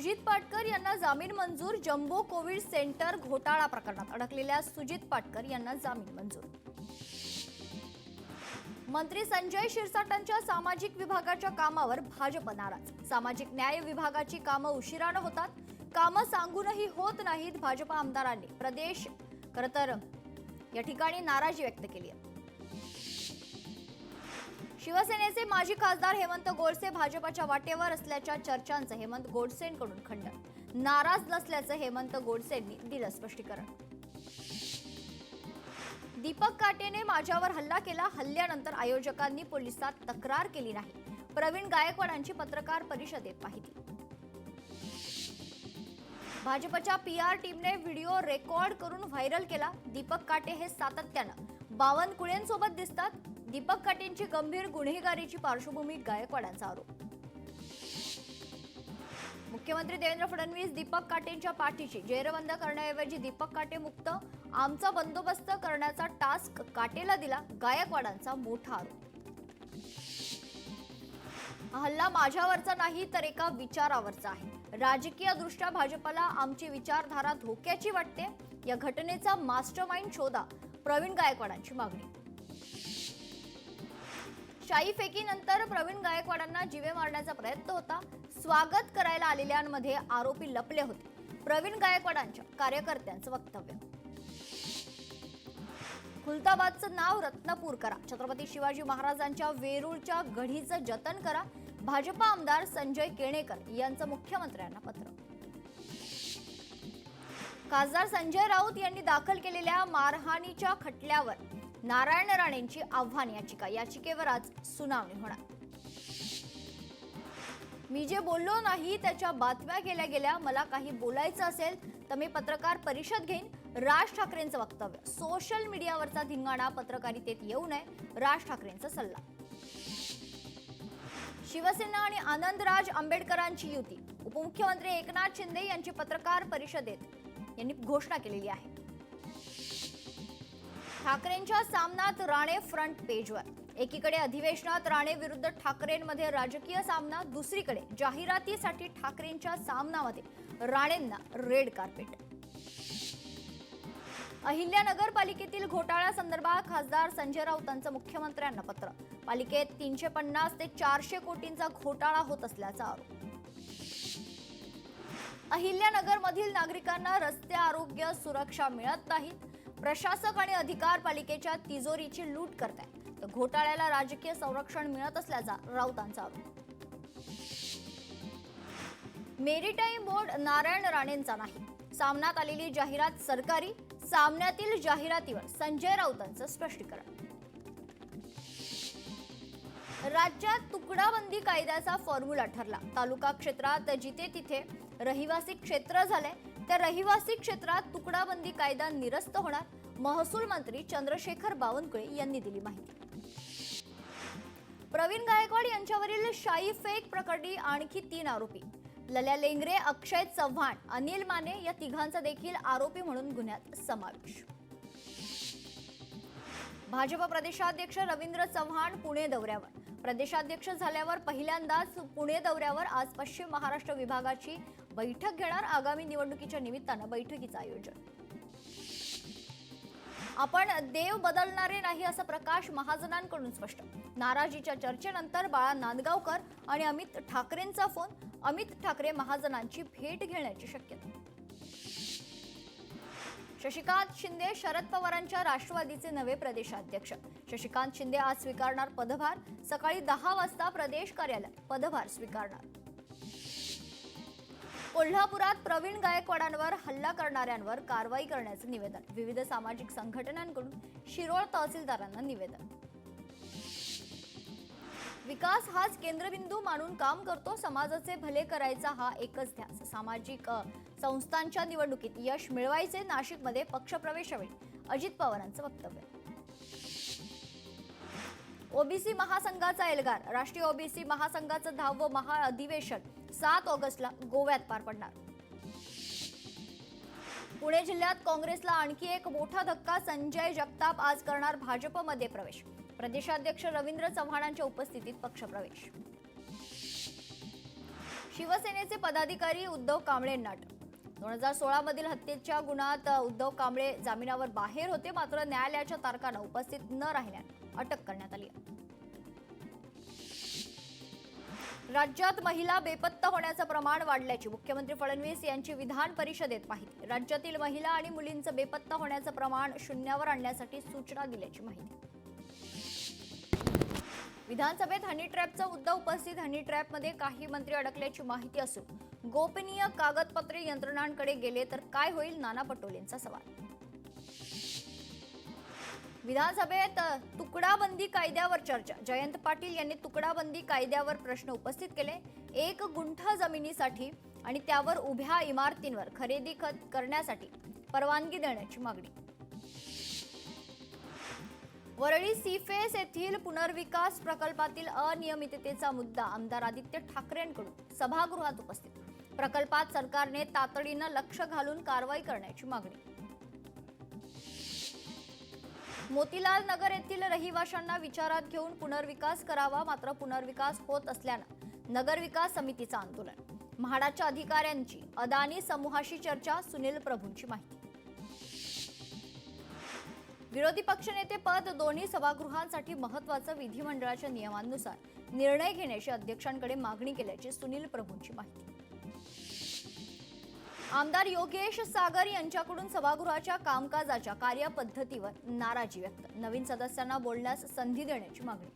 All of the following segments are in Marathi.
सुजित पाटकर यांना जामीन मंजूर। जम्बो कोविड सेंटर घोटाळा प्रकरणात अडकलेल्या सुजित पाटकर यांना जामीन मंजूर। मंत्री संजय शिरसाटांच्या सामाजिक विभागाच्या कामावर भाजप नाराज। सामाजिक न्याय विभागाची कामं उशिराने होतात, कामं सांगूनही होत नाहीत। भाजप आमदारांनी प्रदेश खरतर या ठिकाणी नाराजी व्यक्त केली आहे। शिवसेनेचे माजी खासदार हेमंत गोडसे भाजपच्या वाटेवर असल्याच्या चर्चांचं हेमंत गोडसेंकडून खंडन। नाराज नसल्याचं हेमंत गोडसेंनी दिलं स्पष्टीकरण। दीपक काटेने माझ्यावर हल्ला केला, हल्ल्यानंतर आयोजकांनी पोलिसात तक्रार केली नाही। प्रवीण गायकवाडांची पत्रकार परिषदेत माहिती। भाजपच्या पीआर टीमने व्हिडिओ रेकॉर्ड करून व्हायरल केला। दीपक काटे हे सातत्यानं बावनकुळेंसोबत दिसतात। दीपक काटेंची गंभीर गुन्हेगारीची पार्श्वभूमी, गायकवाडांचा आरोप। मुख्यमंत्री देवेंद्र फडणवीस दीपक काटेंच्या पाठीशी, जेरबंद करण्याऐवजी दीपक काटे मुक्त, आमचा बंदोबस्त करण्याचा टास्क काटेला दिला, गायकवाडांचा मोठा आरोप। हल्ला माझ्यावरचा नाही तर एका विचारावरचा आहे। राजकीय दृष्ट्या भाजपला आमची विचारधारा धोक्याची वाटते। या घटनेचा मास्टरमाइंड शोधा, प्रवीण गायकवाडांची मागणी। शाई फेकीनंतर प्रवीण गायकवाडांना जीवे मारण्याचा प्रयत्न होता। स्वागत करायला आलेल्यांमध्ये आरोपी लपले होते, प्रवीण गायकवाडांच्या कार्यकर्त्यांचं वक्तव्य। खुलताबादचं नाव रत्नपूर करा, छत्रपती शिवाजी महाराजांच्या वेरूळच्या गढीचं जतन करा। भाजपा आमदार संजय केणेकर यांचं मुख्यमंत्र्यांना पत्र। खासदार संजय राऊत यांनी दाखल केलेल्या मारहाणीच्या खटल्यावर नारायण राणेंची आव्हान याचिका, याचिकेवर आज सुनावणी होणार। मी जे बोललो नाही त्याच्या बातम्या केल्या गेल्या, मला काही बोलायचं असेल तर मी पत्रकार परिषद घेईन, राज ठाकरेंचं वक्तव्य। सोशल मीडियावरचा धिंगाणा पत्रकारितेत येऊ नये, राज ठाकरेंचा सल्ला। शिवसेना आणि आनंदराज आंबेडकरांची युती, उपमुख्यमंत्री एकनाथ शिंदे यांची पत्रकार परिषदेत यांनी घोषणा केलेली आहे। ठाकरेंच्या सामनात राणे फ्रंट पेजवर, एकीकडे अधिवेशनात राणे विरुद्ध ठाकरेंमध्ये राजकीय सामना, दुसरीकडे जाहिरातीसाठी ठाकरेंच्या सामनामध्ये राणेंना रेड कार्पेट। अहिल्यानगर पालिकेतील घोटाळ्यासंदर्भात खासदार संजय राऊतांचं मुख्यमंत्र्यांना पत्र। पालिकेत 350 ते 400 कोटींचा घोटाळा होत असल्याचा आरोप। अहिल्यानगरमधील नागरिकांना रस्ते, आरोग्य, सुरक्षा मिळत नाही। प्रशासक आणि अधिकार पालिकेच्या तिजोरीची लूट करतायत, तर घोटाळ्याला राजकीय संरक्षण मिळत असल्याचा राऊतांचा आरोप। मेरीटाईम बोर्ड नारायण राणेंचा नाही, सामन्यात आलेली जाहिरात सरकारी, सामन्यातील जाहिरातीवर संजय राऊतांचं स्पष्टीकरण। राज्यात तुकडाबंदी कायद्याचा फॉर्म्युला ठरला, तालुका क्षेत्रात जिथे तिथे रहिवासी क्षेत्र झाले, त्या रहिवासी क्षेत्रात तुकडाबंदी कायदा निरस्त होणार। महसूल मंत्री चंद्रशेखर बावनकुळे यांनी दिली माहिती। प्रवीण गायकवाड यांच्यावरील शाई फेक प्रकरणी आणखी 3 आरोपी, लल्या लेंगरे, अक्षय चव्हाण, अनिल माने या तिघांचा देखील आरोपी म्हणून गुन्ह्यात समावेश। भाजप प्रदेशाध्यक्ष रवींद्र चव्हाण पुणे दौऱ्यावर, प्रदेशाध्यक्ष झाल्यावर पहिल्यांदाच पुणे दौऱ्यावर। आज पश्चिम महाराष्ट्र विभागाची बैठक घेणार, आगामी निवडणुकीच्या निमित्तानं बैठकीचं आयोजन। आपण देव बदलणारे नाही असं प्रकाश महाजनांकडून स्पष्ट। नाराजीच्या चर्चेनंतर बाळा नांदगावकर आणि अमित ठाकरेंचा फोन, अमित ठाकरे महाजनांची भेट घेण्याची शक्यता। शशिकांत शिंदे शरद पवारांच्या राष्ट्रवादीचे नवे प्रदेशाध्यक्ष। शशिकांत शिंदे आज स्वीकारणार पदभार, सकाळी 10 वाजता प्रदेश कार्यालयात पदभार स्वीकारणार। कोल्हापुरात प्रवीण गायकवाडांवर हल्ला करणाऱ्यांवर कारवाई करण्याचं निवेदन, विविध सामाजिक संघटनांकडून शिरोळ तहसीलदारांना निवेदन। विकास हाच केंद्रबिंदू मानून काम करतो, समाजाचे भले करायचा हा एकच ध्यास। सामाजिक संस्थांच्या निवडणुकीत यश मिळवायचे, नाशिकमध्ये पक्षप्रवेशावेळी अजित पवारांचं वक्तव्य। ओबीसी महासंघाचा एल्गार, राष्ट्रीय ओबीसी महासंघाचं 10वं महाअधिवेशन 7 ऑगस्टला गोव्यात पार पडणार। पुणे जिल्ह्यात काँग्रेसला आणखी एक मोठा धक्का, संजय जगताप आज करणार भाजपमध्ये प्रवेश। प्रदेशाध्यक्ष रवींद्र चव्हाणांच्या उपस्थितीत पक्षप्रवेश। शिवसेनेचे पदाधिकारी उद्धव कांबळेंना अटक. 2016 मधील हत्येच्या गुन्ह्यात उद्धव कांबळे जामिनावर बाहेर होते, मात्र न्यायालयाच्या तारखांना उपस्थित न राहिल्याने अटक करण्यात आली. राज्यात महिला बेपत्ता होण्याचं प्रमाण वाढल्याची मुख्यमंत्री फडणवीस यांची विधान परिषदेत माहिती. राज्यातील महिला आणि मुलींचं बेपत्ता होण्याचं प्रमाण शून्यावर आणण्यासाठी सूचना दिल्याची माहिती. विधानसभेत हनी ट्रॅपचा मुद्दा उपस्थित. हनी ट्रॅपमध्ये काही मंत्री अडकल्याची माहिती असून गोपनीय कागदपत्रे यंत्रणांकडे गेले तर काय होईल, नाना पटोलेंचा सवाल. विधानसभेत तुकडाबंदी कायद्यावर चर्चा. जयंत पाटील यांनी तुकडाबंदी कायद्यावर प्रश्न उपस्थित केले. 1 गुंठा जमिनीसाठी आणि त्यावर उभ्या इमारतींवर खरेदी करण्यासाठी परवानगी देण्याची मागणी. वरळी सीफेस येथील पुनर्विकास प्रकल्पातील अनियमिततेचा मुद्दा आमदार आदित्य ठाकरेंकडून सभागृहात उपस्थित. प्रकल्पात सरकारने तातडीनं लक्ष घालून कारवाई करण्याची मागणी. मोतीलाल नगर येथील रहिवाशांना विचारात घेऊन पुनर्विकास करावा, मात्र पुनर्विकास होत असल्यानं नगर विकास समितीचं आंदोलन. म्हाडाच्या अधिकाऱ्यांची अदानी समूहाशी चर्चा. सुनील प्रभूंची माहिती. विरोधी पक्षनेते पद दोन्ही सभागृहांसाठी महत्त्वाचं. विधिमंडळाच्या नियमांनुसार निर्णय घेण्याची अध्यक्षांकडे मागणी केल्याची सुनील प्रभूंची माहिती. आमदार योगेश सागर यांच्याकडून सभागृहाच्या कामकाजाच्या कार्यपद्धतीवर नाराजी व्यक्त. नवीन सदस्यांना बोलण्यास संधी देण्याची मागणी.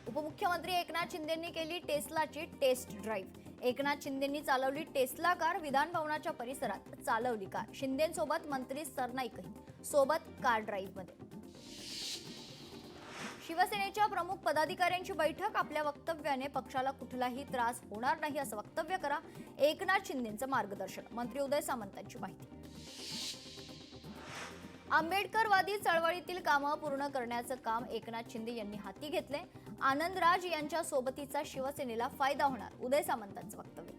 उपमुख्यमंत्री एकनाथ शिंदेंनी केली टेस्लाची टेस्ट ड्राईव्ह. एकनाथ शिंदेंनी चालवली टेस्ला कार. विधान भवनाच्या परिसरात चालवली कार. शिंदेंसोबत मंत्री सरनाईकही सोबत कार ड्राईव्हमध्ये. शिवसेनेच्या प्रमुख पदाधिकाऱ्यांची बैठक. आपल्या वक्तव्याने पक्षाला कुठलाही त्रास होणार नाही असं वक्तव्य करा. एकनाथ शिंदेंचं मार्गदर्शन. मंत्री उदय सामंतांची माहिती. आंबेडकरवादी चळवळीतील कामं पूर्ण करण्याचं काम एकनाथ शिंदे यांनी हाती घेतले. आनंदराज यांच्या सोबतीचा शिवसेनेला फायदा होणार. उदय सामंतांचं वक्तव्य.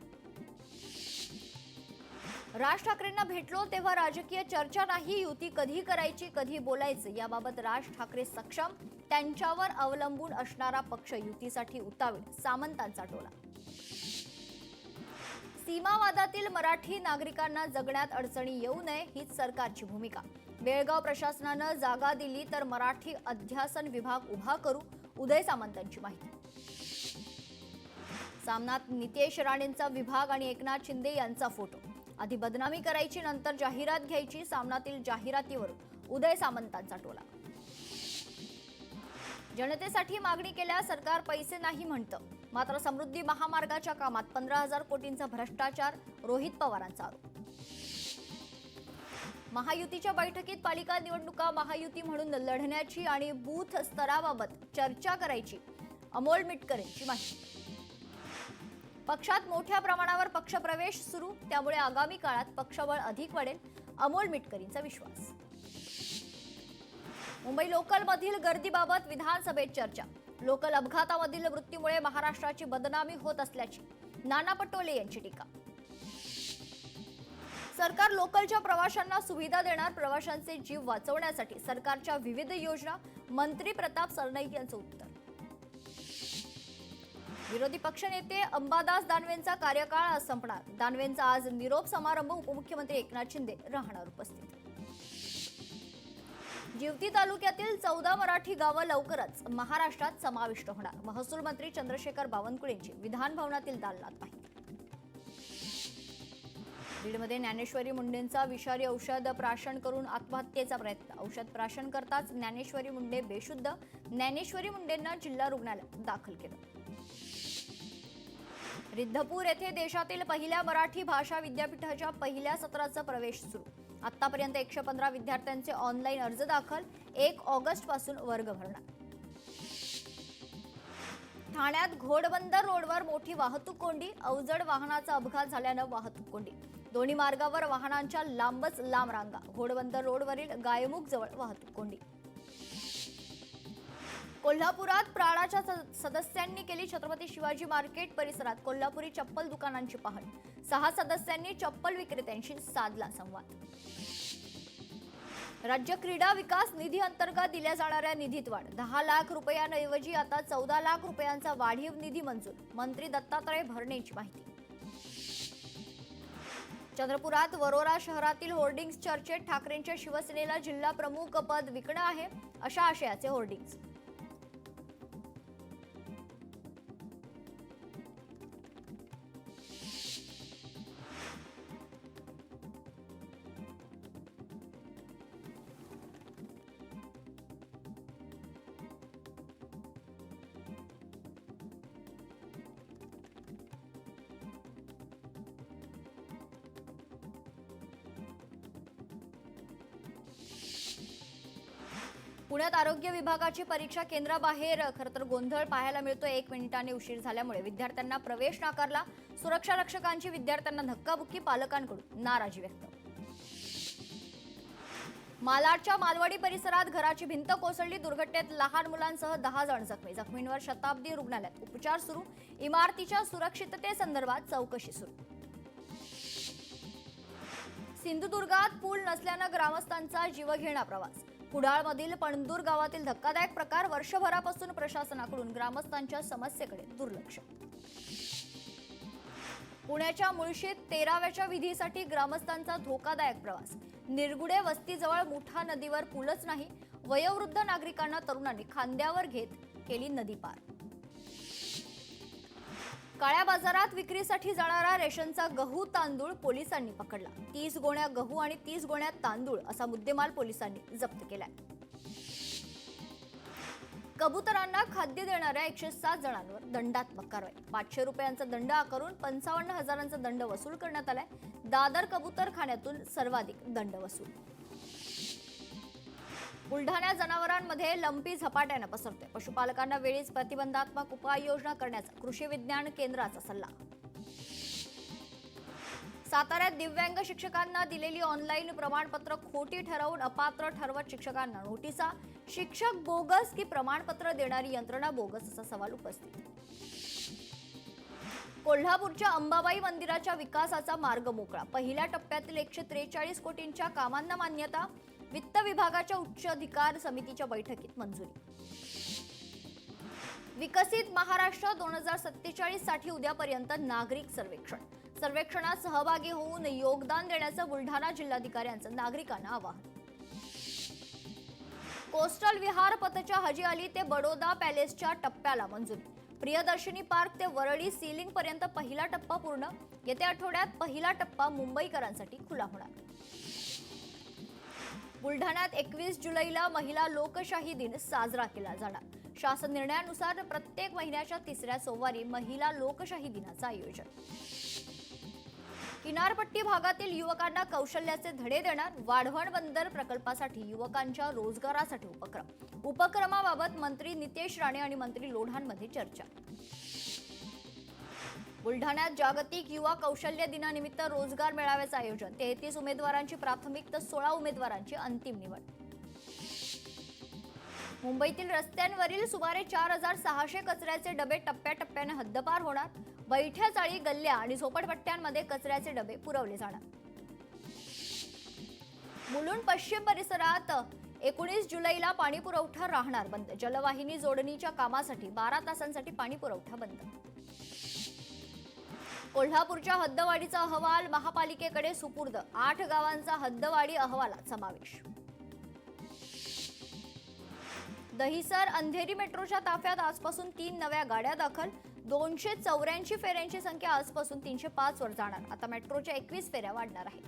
राज ठाकरेंना भेटलो तेव्हा राजकीय चर्चा नाही. युती कधी करायची, कधी बोलायचं याबाबत राज ठाकरे सक्षम. त्यांच्यावर अवलंबून असणारा पक्ष युतीसाठी उतावीळ. सामंतांचा टोला. सीमावादातील मराठी नागरिकांना जगण्यात अडचणी येऊ नये हीच सरकारची भूमिका. बेळगाव प्रशासनानं जागा दिली तर मराठी अध्यासन विभाग उभा करू. उदय सामंतांची माहिती. सामनात नितेश राणेंचा विभाग आणि एकनाथ शिंदे यांचा फोटो. आधी बदनामी करायची, नंतर जाहिरात घ्यायची. सामनातील जाहिरातीवर उदय सामंतांचा टोला. जनतेसाठी मागणी केल्या सरकार पैसे नाही म्हणतं, मात्र समृद्धी महामार्गाच्या कामात 15,000 कोटींचा भ्रष्टाचार. रोहित पवारांचा आरोप. महायुतीच्या बैठकीत पालिका निवडणुका महायुती म्हणून लढण्याची आणि बूथ स्तराबाबत चर्चा करायची. अमोल मिटकर यांची माहिती. पक्षात मोठ्या प्रमाणावर पक्षप्रवेश सुरू, त्यामुळे आगामी काळात पक्षबळ अधिक वाढेल. अमोल मिटकरींचा विश्वास. मुंबई लोकलमधील गर्दीबाबत विधानसभेत चर्चा. लोकल अपघातामधील मृत्यूमुळे महाराष्ट्राची बदनामी होत असल्याची नाना पटोले यांची टीका. सरकार लोकलच्या प्रवाशांना सुविधा देणार. प्रवाशांचे जीव वाचवण्यासाठी सरकारच्या विविध योजना. मंत्री प्रताप सरनाईक यांचं उत्तर. विरोधी पक्षनेते अंबादास दानवेंचा कार्यकाळ आज संपणार. दानवेंचा आज निरोप समारंभ. उपमुख्यमंत्री एकनाथ शिंदे राहणार उपस्थित. जिवती तालुक्यातील 14 मराठी गावं लवकरच महाराष्ट्रात समाविष्ट होणार. महसूल मंत्री चंद्रशेखर बावनकुळेंची विधान भवनातील दालनात माहिती. बीडमध्ये ज्ञानेश्वरी मुंडेंचा विषारी औषध प्राशन करून आत्महत्येचा प्रयत्न. औषध प्राशन करताच ज्ञानेश्वरी मुंडे बेशुद्ध. ज्ञानेश्वरी मुंडेंना जिल्हा रुग्णालयात दाखल केलं. रिद्धपूर येथे देशातील पहिल्या मराठी भाषा विद्यापीठाच्या पहिल्या सत्राचा प्रवेश सुरू. आतापर्यंत 115 विद्यार्थ्यांचे ऑनलाईन अर्ज दाखल. 1 ऑगस्ट पासून वर्ग भरणार. ठाण्यात घोडबंदर रोडवर मोठी वाहतूक कोंडी. अवजड वाहनाचा अपघात झाल्यानं वाहतूक कोंडी. दोन्ही मार्गावर वाहनांच्या लांबच लांब रांगा. घोडबंदर रोडवरील गायमुख जवळ वाहतूक कोंडी. कोल्हापुरात प्राडाच्या सदस्यांनी केली छत्रपती शिवाजी मार्केट परिसरात कोल्हापुरी चप्पल दुकानांची पाहणी. 6 सदस्यांनी चप्पल विक्रेत्यांशी साधला संवाद. राज्य क्रीडा विकास निधी अंतर्गत दिल्या जाणाऱ्या निधीत वाढ 10 लाख रुपयांऐवजी आता 14 लाख रुपयांचा वाढीव निधी मंजूर. मंत्री दत्तात्रय भरणेंची माहिती. चंद्रपुरात वरोरा शहरातील होर्डिंग्स चर्चेत ठाकरेंच्या शिवसेनेला जिल्हा प्रमुख पद विकणं आहे अशा आशयाचे होर्डिंग्स. पुण्यात आरोग्य विभागाची परीक्षा केंद्राबाहेर खरं तर गोंधळ पाहायला मिळतोय. 1 मिनिटाने उशीर झाल्यामुळे विद्यार्थ्यांना प्रवेश नाकारला. सुरक्षा रक्षकांची विद्यार्थ्यांना धक्काबुक्की, पालकांकडून नाराजी व्यक्त. मालाडच्या मालवडी परिसरात घराची भिंत कोसळली. दुर्घटनेत लहान मुलांसह 10 जण जखमी. जखमींवर शताब्दी रुग्णालयात उपचार सुरू. इमारतीच्या सुरक्षिततेसंदर्भात चौकशी सुरू. सिंधुदुर्गात पूल नसल्यानं ग्रामस्थांचा जीवघेणा प्रवास. कुडाळमधील पणदूर गावातील धक्कादायक प्रकार. वर्षभरापासून प्रशासनाकडून ग्रामस्थांच्या समस्येकडे दुर्लक्ष. पुण्याच्या मुळशीत 13व्याच्या विधीसाठी ग्रामस्थांचा धोकादायक प्रवास. निरगुडे वस्तीजवळ मुठा नदीवर पूलच नाही. वयोवृद्ध नागरिकांना तरुणांनी खांद्यावर घेत केली नदी पार. काळ्या बाजारात विक्रीसाठी जाणारा रेशनचा गहू तांदूळ पोलिसांनी पकडला. 30 गोण्या गहू आणि 30 गोण्या तांदूळ असा मुद्देमाल पोलिसांनी जप्त केलाय. कबुतरांना खाद्य देणाऱ्या 107 जणांवर दंडात्मक कारवाई. 500 रुपयांचा दंड आकारून 55,000चा दंड वसूल करण्यात आलाय. दादर कबुतरखान्यातून सर्वाधिक दंड वसूल. बुलढाण्यात जनावरांमध्ये लंपी झपाट्यानं पसरतोय. पशुपालकांना वेळीच प्रतिबंधात्मक उपाययोजना करण्याचा कृषी विज्ञान केंद्राचा सल्ला. साताऱ्यात दिव्यांग शिक्षकांना दिलेली ऑनलाईन प्रमाणपत्र खोटी ठरवून अपात्र ठरवत शिक्षकांना नोटिसा. शिक्षक बोगस की प्रमाणपत्र देणारी यंत्रणा बोगस असा सवाल उपस्थित. कोल्हापूरच्या अंबाबाई मंदिराच्या विकासाचा मार्ग मोकळा. पहिल्या टप्प्यातील 143 कोटींच्या कामांना मान्यता. वित्त विभागाच्या उच्च अधिकार समितीच्या बैठकीत मंजुरी. विकसित महाराष्ट्र 2047 साठी उद्यापर्यंत नागरिक सर्वेक्षण. सर्वेक्षणात सहभागी होऊन योगदान देण्याचं बुलढाणा जिल्हाधिकाऱ्यांचं नागरिकांना आवाहन. कोस्टल विहार पथच्या हजी अली ते बडोदा पॅलेसच्या टप्प्याला मंजुरी. प्रियदर्शिनी पार्क ते वरळी सीलिंग पर्यंत पहिला टप्पा पूर्ण. येत्या आठवड्यात पहिला टप्पा मुंबईकरांसाठी खुला होणार. बुलढाण्यात 21 जुलैला महिला लोकशाही दिन साजरा केला जाणार. शासन निर्णयानुसार प्रत्येक महिन्याच्या 3ऱ्या सोमवारी महिला लोकशाही दिनाचं आयोजन. किनारपट्टी भागातील युवकांना कौशल्याचे धडे देणार. वाढवण बंदर प्रकल्पासाठी युवकांच्या रोजगारासाठी उपक्रम. उपक्रमाबाबत मंत्री नितेश राणे आणि मंत्री लोढांमध्ये चर्चा. बुलढाण्यात जागतिक युवा कौशल्य दिनानिमित्त रोजगार मेळाव्याचं आयोजन. 33 उमेदवारांची प्राथमिक तर 16 उमेदवारांची अंतिम निवड. मुंबईतील रस्त्यांवरील सुमारे 4600 कचऱ्याचे डबे टप्प्याटप्प्याने हद्दपार होणार. बैठ्या चाळी, गल्ल्या आणि झोपडपट्ट्यांमध्ये कचऱ्याचे डबे पुरवले जाणार. मुलुंड पश्चिम परिसरात 19 जुलैला पाणी पुरवठा राहणार बंद. जलवाहिनी जोडणीच्या कामासाठी 12 तासांसाठी पाणी पुरवठा बंद. कोल्हापूरच्या हद्दवाढीचा अहवाल महापालिकेकडे सुपूर्द. 8 गावांचा हद्दवाढी अहवालात समावेश. दहिसर अंधेरी मेट्रोच्या ताफ्यात आजपासून 3 नव्या गाड्या दाखल. 284 फेऱ्यांची संख्या आजपासून 305 वर जाणार. आता मेट्रोच्या 21 फेऱ्या वाढणार आहेत.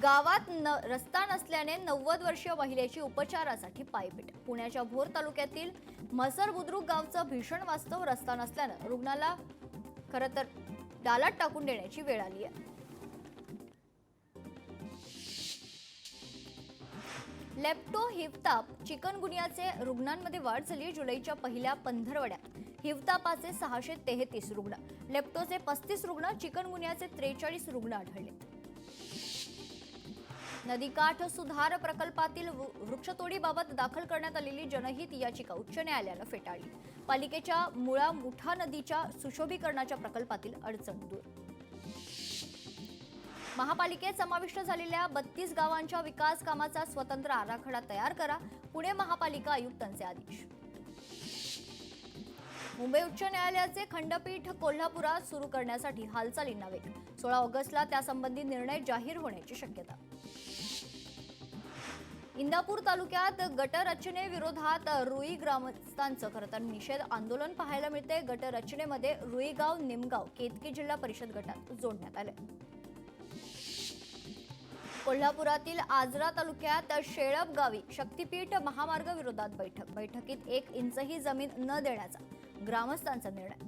गावात रस्ता नसल्याने 90 वर्षीय महिलेची उपचारासाठी पायपीट. पुण्याच्या भोर तालुक्यातील म्हसर बुद्रुक गावचं भीषण वास्तव. रस्ता नसल्यानं रुग्णाला खरं तर डालात टाकून देण्याची वेळ आली आहे. लेप्टो, हिवताप, चिकनगुनियाचे रुग्णांमध्ये वाढ झाली. जुलैच्या पहिल्या पंधरवड्यात हिवतापाचे 633 रुग्ण, लेप्टोचे 35 रुग्ण, चिकनगुनियाचे 43 रुग्ण आढळले. नदीकाठ सुधार प्रकल्पातील वृक्षतोडीबाबत दाखल करण्यात आलेली जनहित याचिका उच्च न्यायालयानं फेटाळली. पालिकेच्या मुळा मुठा नदीच्या सुशोभीकरणाच्या प्रकल्पातील अडचण दूर. महापालिकेत समाविष्ट झालेल्या 32 गावांच्या विकास कामाचा स्वतंत्र आराखडा तयार करा, पुणे महापालिका आयुक्तांचे आदेश. मुंबई उच्च न्यायालयाचे खंडपीठ कोल्हापुरात सुरू करण्यासाठी हालचालींना वेग. 16 ऑगस्टला त्यासंबंधी निर्णय जाहीर होण्याची शक्यता. इंदापूर तालुक्यात गटर रचनेविरोधात रुई ग्रामस्थांचं खरं तर निषेध आंदोलन पाहायला मिळते. गटर रचनेमध्ये रुईगाव, निमगाव, केतकी जिल्हा परिषद गटात जोडण्यात आले. कोल्हापुरातील आजरा तालुक्यात शेळप गावी शक्तीपीठ महामार्ग विरोधात बैठकीत 1 इंचही जमीन न देण्याचा ग्रामस्थांचा निर्णय.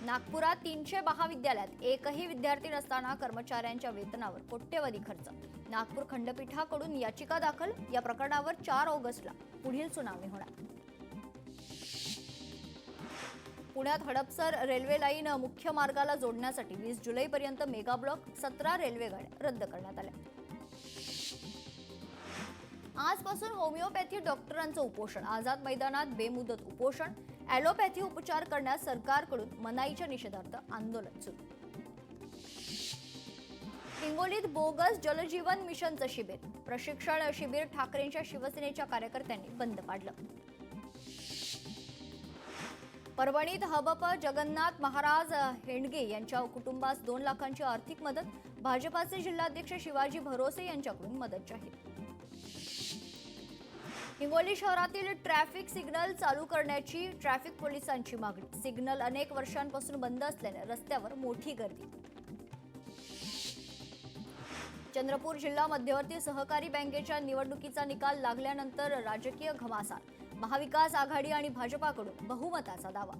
नागपुरात 300 महाविद्यालयात एकही विद्यार्थी नसताना कर्मचाऱ्यांच्या वेतनावर कोट्यवधी खर्च. नागपूर खंडपीठाकडून याचिका दाखल. या प्रकरणावर 4 ऑगस्टला पुढील सुनावणी होणार. पुण्यात हडपसर रेल्वे लाईन मुख्य मार्गाला जोडण्यासाठी 20 जुलैपर्यंत मेगा ब्लॉक 17 रेल्वे गाड्या रद्द करण्यात आल्या. आजपासून होमिओपॅथी डॉक्टरांचं उपोषण. आझाद मैदानात बेमुदत उपोषण. ॲलोपॅथी उपचार करण्यास सरकारकडून मनाईच्या निषेधार्थ आंदोलन सुरू. हिंगोलीत बोगस जलजीवन मिशनचं शिबिर. प्रशिक्षण शिबिर ठाकरेंच्या शिवसेनेच्या कार्यकर्त्यांनी बंद पाडलं. परभणीत हबप जगन्नाथ महाराज हेंडगे यांच्या कुटुंबास 2 लाखांची आर्थिक मदत. भाजपाचे जिल्हाध्यक्ष शिवाजी भरोसे यांच्याकडून मदत जाहीर. हिंगोली शहरातील ट्रॅफिक सिग्नल चालू करण्याची ट्रॅफिक पोलिसांची मागणी. सिग्नल अनेक वर्षांपासून बंद असल्याने रस्त्यावर मोठी गर्दी. चंद्रपूर जिल्हा मध्यवर्ती सहकारी बँकेच्या निवडणुकीचा निकाल लागल्यानंतर राजकीय घमासान. महाविकास आघाडी आणि भाजपाकडून बहुमताचा दावा.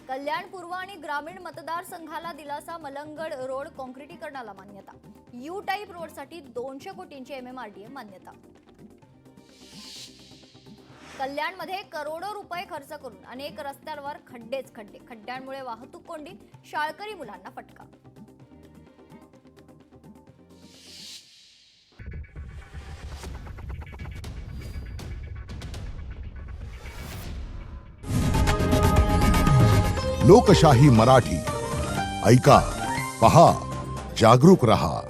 कल्याण पूर्व आणि ग्रामीण मतदारसंघाला दिलासा. मलंगड रोड काँक्रिटीकरणाला मान्यता. यू टाईप रोडसाठी 200 कोटींची MMRDA मान्यता. कल्याणमध्ये करोडो रुपये खर्च करून अनेक रस्त्यांवर खड्डेच खड्डे. खड्ड्यांमुळे वाहतूक कोंडी. शाळकरी मुलांना फटका. लोकशाही मराठी ऐका, पहा, जागरूक रहा.